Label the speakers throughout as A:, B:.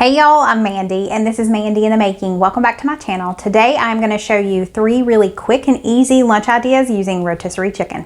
A: Hey y'all, I'm Mandy and this is Mandy in the Making. Welcome back to my channel. Today I'm going to show you 3 really quick and easy lunch ideas using rotisserie chicken.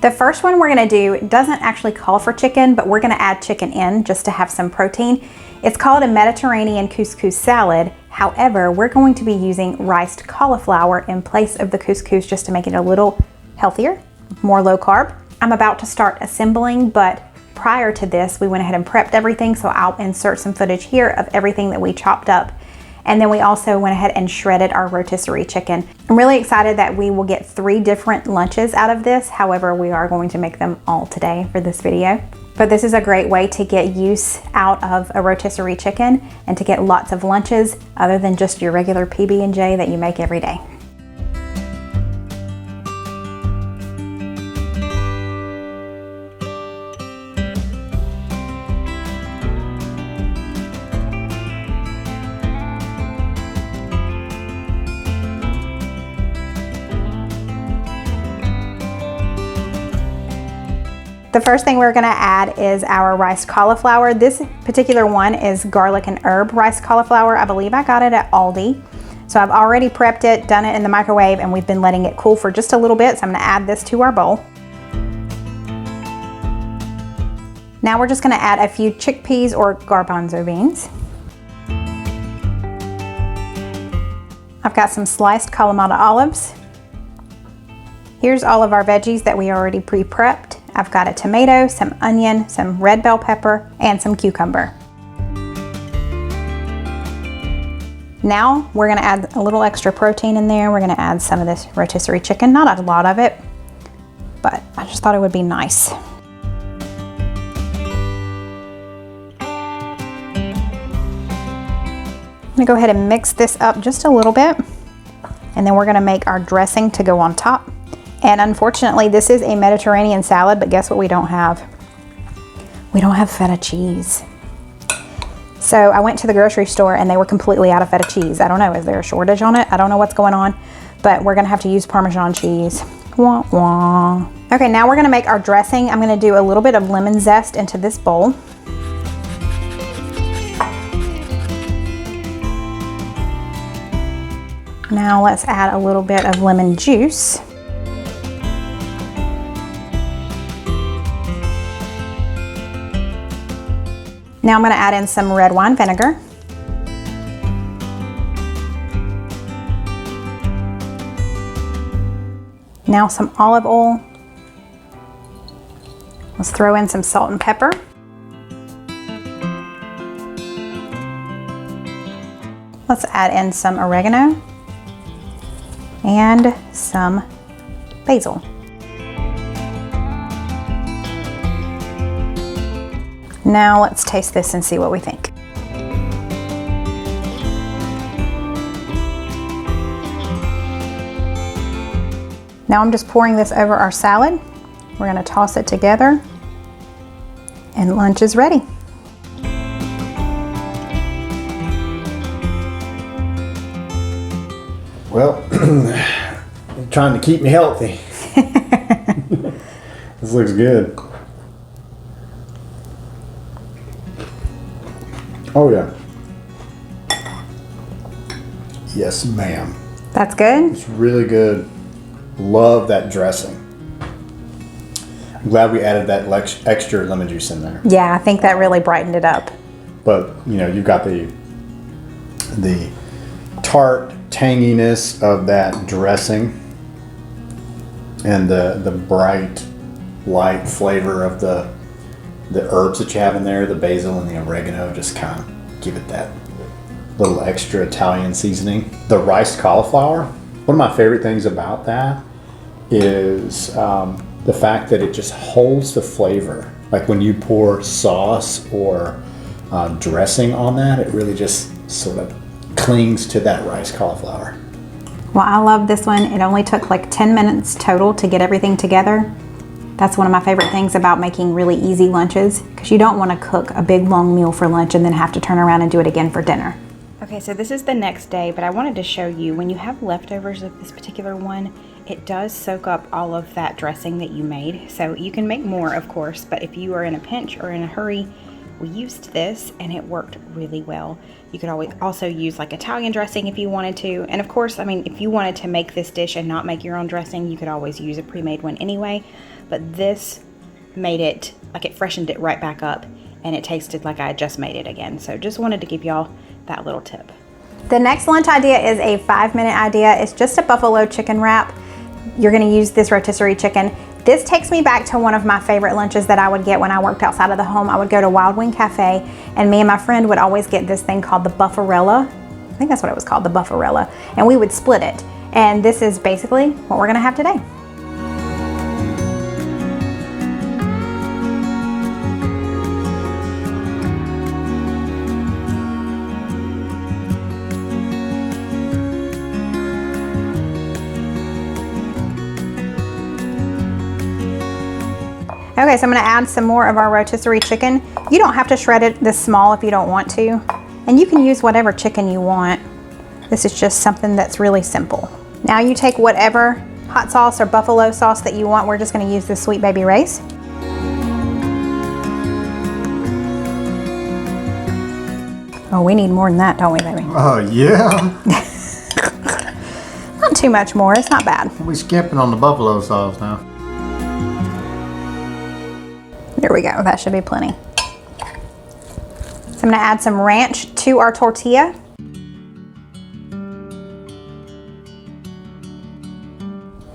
A: The first one we're going to do doesn't actually call for chicken, but we're going to add chicken in just to have some protein. It's called a Mediterranean couscous salad. However, we're going to be using riced cauliflower in place of the couscous just to make it a little healthier, more low carb. I'm about to start assembling, but prior to this, we went ahead and prepped everything, so I'll insert some footage here of everything that we chopped up. And then we also went ahead and shredded our rotisserie chicken. I'm really excited that we will get 3 different lunches out of this. However, we are going to make them all today for this video. But this is a great way to get use out of a rotisserie chicken and to get lots of lunches other than just your regular PB&J that you make every day. The first thing we're gonna add is our riced cauliflower. This particular one is garlic and herb riced cauliflower. I believe I got it at Aldi. So I've already prepped it, done it in the microwave, and we've been letting it cool for just a little bit. So I'm gonna add this to our bowl. Now we're just gonna add a few chickpeas or garbanzo beans. I've got some sliced Kalamata olives. Here's all of our veggies that we already pre-prepped. I've got a tomato, some onion, some red bell pepper, and some cucumber. Now we're gonna add a little extra protein in there. We're gonna add some of this rotisserie chicken, not a lot of it, but I just thought it would be nice. I'm gonna go ahead and mix this up just a little bit, and then we're gonna make our dressing to go on top. And unfortunately, this is a Mediterranean salad, but guess what we don't have? We don't have feta cheese. So I went to the grocery store and they were completely out of feta cheese. I don't know, is there a shortage on it? I don't know what's going on, but we're gonna have to use Parmesan cheese. Wah, wah. Okay, now we're gonna make our dressing. I'm gonna do a little bit of lemon zest into this bowl. Now let's add a little bit of lemon juice. Now I'm going to add in some red wine vinegar. Now some olive oil. Let's throw in some salt and pepper. Let's add in some oregano and some basil. Now let's taste this and see what we think. Now I'm just pouring this over our salad. We're gonna toss it together and lunch is ready.
B: Well, trying to keep me healthy. This looks good. Oh yeah. Yes, ma'am.
A: That's good?
B: It's really good. Love that dressing. I'm glad we added that extra lemon juice in there.
A: Yeah, I think that really brightened it up.
B: But you know, you've got the tart tanginess of that dressing and the bright, light flavor of the herbs that you have in there, the basil and the oregano, just kind of give it that little extra Italian seasoning. The riced cauliflower, one of my favorite things about that is the fact that it just holds the flavor. Like when you pour sauce or dressing on that, it really just sort of clings to that riced cauliflower.
A: Well, I love this one. It only took like 10 minutes total to get everything together. That's one of my favorite things about making really easy lunches, because you don't want to cook a big long meal for lunch and then have to turn around and do it again for dinner. Okay, so this is the next day, but I wanted to show you when you have leftovers of this particular one, it does soak up all of that dressing that you made. So you can make more, of course, but if you are in a pinch or in a hurry, we used this and it worked really well. You could always also use like Italian dressing if you wanted to. And of course, I mean, if you wanted to make this dish and not make your own dressing, you could always use a pre-made one anyway. But this made it, like it freshened it right back up and it tasted like I had just made it again. So just wanted to give y'all that little tip. The next lunch idea is a 5-minute idea. It's just a buffalo chicken wrap. You're gonna use this rotisserie chicken. This takes me back to one of my favorite lunches that I would get when I worked outside of the home. I would go to Wild Wing Cafe and me and my friend would always get this thing called the buffarella. I think that's what it was called, the buffarella. And we would split it. And this is basically what we're gonna have today. Okay, so I'm gonna add some more of our rotisserie chicken. You don't have to shred it this small if you don't want to. And you can use whatever chicken you want. This is just something that's really simple. Now you take whatever hot sauce or buffalo sauce that you want. We're just gonna use this Sweet Baby Ray's. Oh, we need more than that, don't we, baby?
B: Oh, yeah.
A: Not too much more, it's not bad.
B: We're skipping on the buffalo sauce now.
A: There we go, that should be plenty. So I'm gonna add some ranch to our tortilla.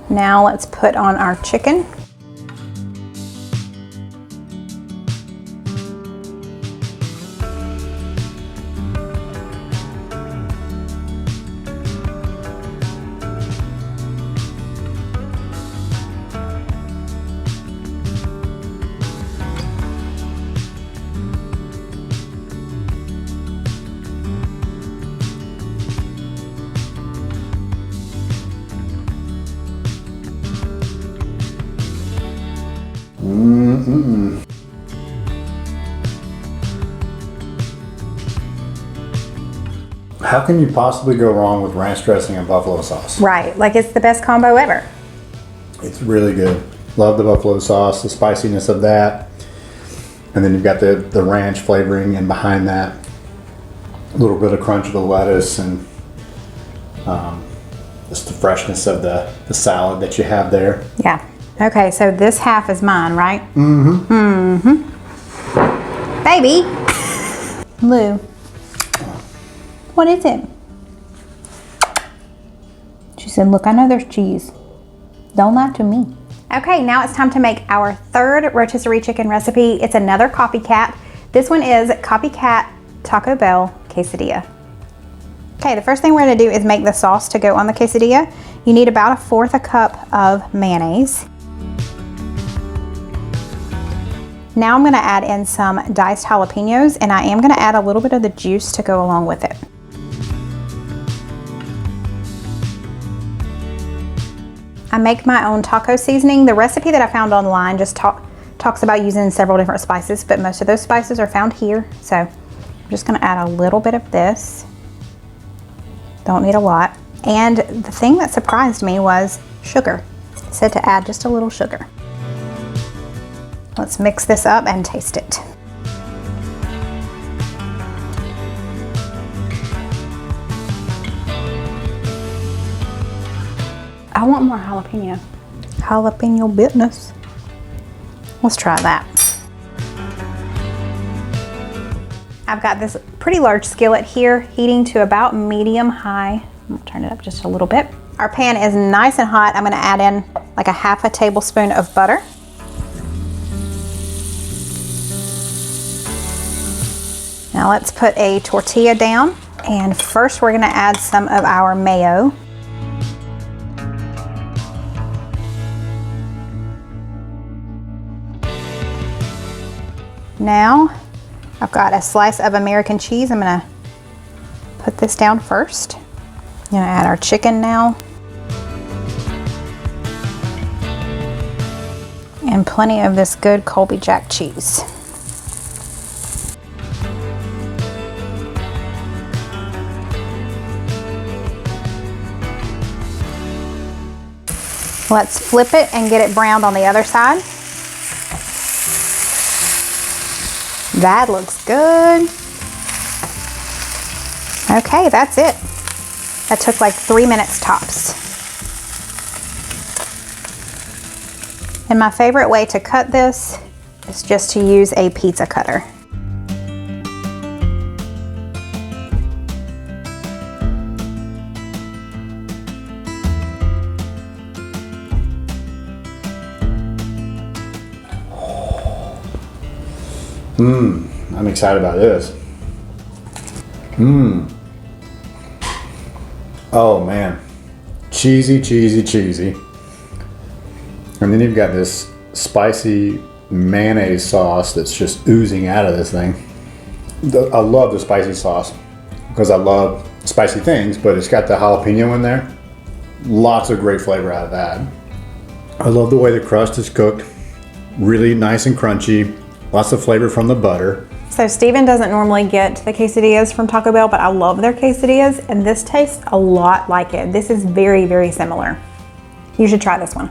A: Now let's put on our chicken.
B: How can you possibly go wrong with ranch dressing and buffalo sauce?
A: Right, like it's the best combo ever.
B: It's really good. Love the buffalo sauce, the spiciness of that. And then you've got the ranch flavoring, and behind that, a little bit of crunch of the lettuce and just the freshness of the salad that you have there.
A: Yeah. Okay, so this half is mine, right?
B: Mm-hmm.
A: Mm-hmm. Baby. Lou. What is it? She said, look, I know there's cheese. Don't lie to me. Okay, now it's time to make our third rotisserie chicken recipe. It's another copycat. This one is Copycat Taco Bell Quesadilla. Okay, the first thing we're gonna do is make the sauce to go on the quesadilla. You need about 1/4 cup of mayonnaise. Now I'm gonna add in some diced jalapenos, and I am gonna add a little bit of the juice to go along with it. I make my own taco seasoning. The recipe that I found online just talks about using several different spices, but most of those spices are found here. So I'm just gonna add a little bit of this. Don't need a lot. And the thing that surprised me was sugar. It said to add just a little sugar. Let's mix this up and taste it. I want more jalapeno. Jalapeno business. Let's try that. I've got this pretty large skillet here, heating to about medium high. I'm gonna turn it up just a little bit. Our pan is nice and hot. I'm gonna add in like 1/2 tablespoon of butter. Now let's put a tortilla down, and first we're gonna add some of our mayo. Now I've got a slice of American cheese. I'm gonna put this down first. I'm gonna add our chicken now. And plenty of this good Colby Jack cheese. Let's flip it and get it browned on the other side. That looks good. Okay, that's it. That took like 3 minutes tops. And my favorite way to cut this is just to use a pizza cutter.
B: I'm excited about this. Oh man, cheesy, cheesy, cheesy. And then you've got this spicy mayonnaise sauce that's just oozing out of this thing. I love the spicy sauce because I love spicy things, but it's got the jalapeno in there. Lots of great flavor out of that. I love the way the crust is cooked. Really nice and crunchy. Lots of flavor from the butter.
A: So Steven doesn't normally get the quesadillas from Taco Bell, but I love their quesadillas, and this tastes a lot like it. This is very, very similar. You should try this one.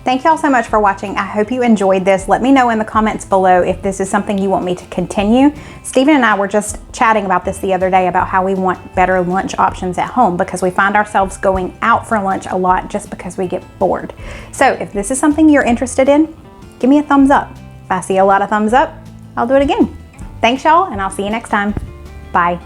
A: Thank y'all so much for watching. I hope you enjoyed this. Let me know in the comments below if this is something you want me to continue. Steven and I were just chatting about this the other day about how we want better lunch options at home because we find ourselves going out for lunch a lot just because we get bored. So if this is something you're interested in, give me a thumbs up. If I see a lot of thumbs up, I'll do it again. Thanks y'all, and I'll see you next time. Bye.